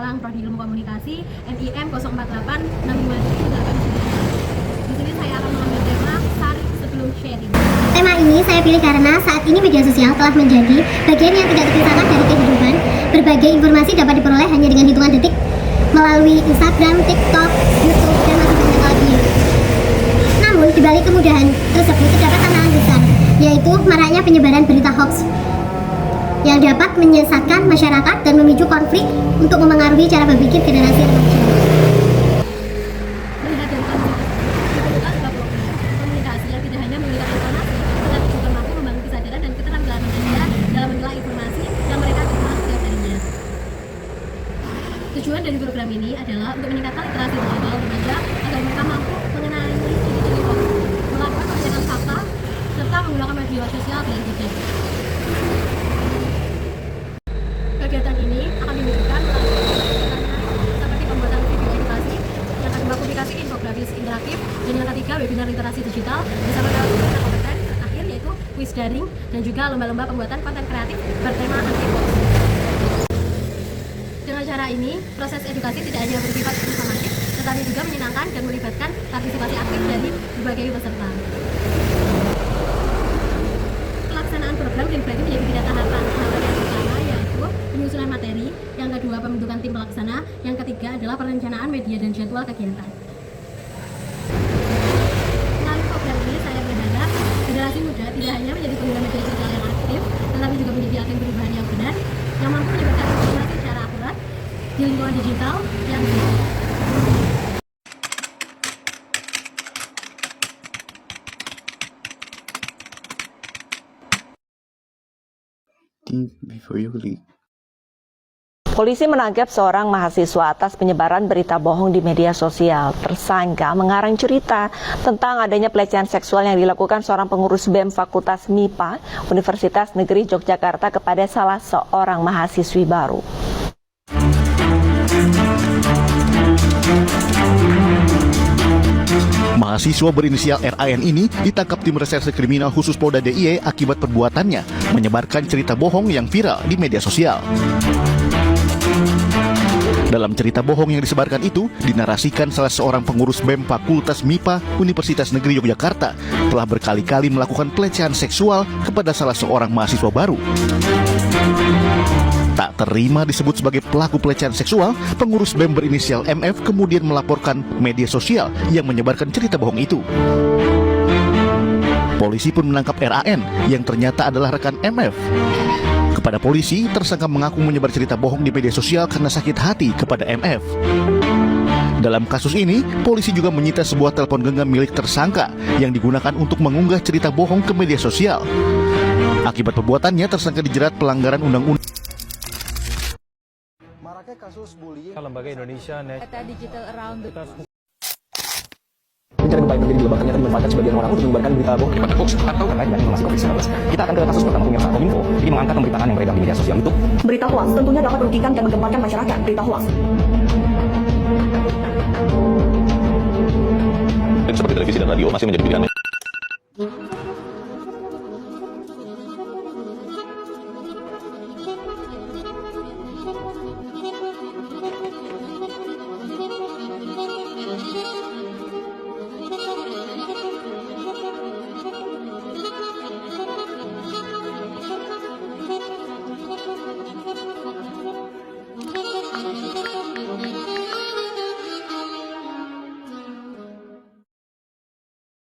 Malang Prodi Ilmu Komunikasi NIM 04865789. Di sini saya akan mengambil tema saring sebelum sharing. Tema ini saya pilih karena saat ini media sosial telah menjadi bagian yang tidak terpisahkan dari kehidupan. Berbagai informasi dapat diperoleh hanya dengan hitungan detik melalui Instagram, TikTok, YouTube, dan masih banyak lagi. Namun, di balik kemudahan tersebut terdapat tantangan besar, yaitu maraknya penyebaran berita hoax yang dapat menyesatkan masyarakat dan memicu konflik untuk memengaruhi cara berpikir generasi remaja. Melihat dari komunitas komunikasi yang tidak hanya memberikan informasi, tetapi juga mampu membangun kesadaran dan keterampilan manusia dalam menilai informasi yang mereka terima setiap harinya. Tujuan dari program ini adalah untuk meningkatkan literasi digital remaja agar mereka mampu mengenali ciri-ciri hoax, melakukan penelitian fakta, serta menggunakan media sosial dengan bijak. Kegiatan ini akan dimudahkan seperti pembuatan video edukasi, yang kedua publikasi infografis interaktif, dan yang ketiga webinar literasi digital bersama narasumber kompeten, terakhir yaitu quiz daring dan juga lomba-lomba pembuatan konten kreatif bertema anti hoax. Dengan cara ini, proses edukasi tidak hanya bersifat informatif, tetapi juga menyenangkan dan melibatkan partisipasi aktif dari berbagai peserta. Pelaksanaan program dibagi menjadi 3 tahapan. Tahapan yang pertama yaitu penyusunan materi, yang kedua pembentukan tim pelaksana, yang ketiga adalah perencanaan media dan jadwal kegiatan. Melalui program ini saya berharap generasi muda tidak hanya menjadi pengguna media sosial yang aktif, tetapi juga menjadi agen perubahan yang benar, yang mampu menyebarkan informasi secara akurat di lingkungan digital yang baik. Before you leave. Polisi menangkap seorang mahasiswa atas penyebaran berita bohong di media sosial. Tersangka mengarang cerita tentang adanya pelecehan seksual yang dilakukan seorang pengurus BEM Fakultas MIPA Universitas Negeri Yogyakarta kepada salah seorang mahasiswi baru. Mahasiswa berinisial RAN ini ditangkap tim reserse kriminal khusus Polda DIY akibat perbuatannya menyebarkan cerita bohong yang viral di media sosial. Dalam cerita bohong yang disebarkan itu, dinarasikan salah seorang pengurus BEM Fakultas MIPA Universitas Negeri Yogyakarta telah berkali-kali melakukan pelecehan seksual kepada salah seorang mahasiswa baru. Tak terima disebut sebagai pelaku pelecehan seksual, pengurus BEM berinisial MF kemudian melaporkan media sosial yang menyebarkan cerita bohong itu. Polisi pun menangkap RAN yang ternyata adalah rekan MF. Kepada polisi, tersangka mengaku menyebar cerita bohong di media sosial karena sakit hati kepada MF. Dalam kasus ini, polisi juga menyita sebuah telepon genggam milik tersangka yang digunakan untuk mengunggah cerita bohong ke media sosial. Akibat perbuatannya, tersangka dijerat pelanggaran undang-undang. Maraknya kasus bullying. Lembaga Indonesia Data Digital Around the Pencarian upaya menjadi di lembaga ternyata dimanfaatkan sebagian orang untuk menyebarkan berita bohong hoax atau terkait dengan informasi COVID-19. Kita akan ke kasus pertama pemirsa. Kominfo ini mengangkat pemberitaan yang beredar di media sosial YouTube. Berita hoax tentunya dapat merugikan dan menggemparkan masyarakat. Berita hoax. Seperti televisi dan radio masih menjadi pilihan.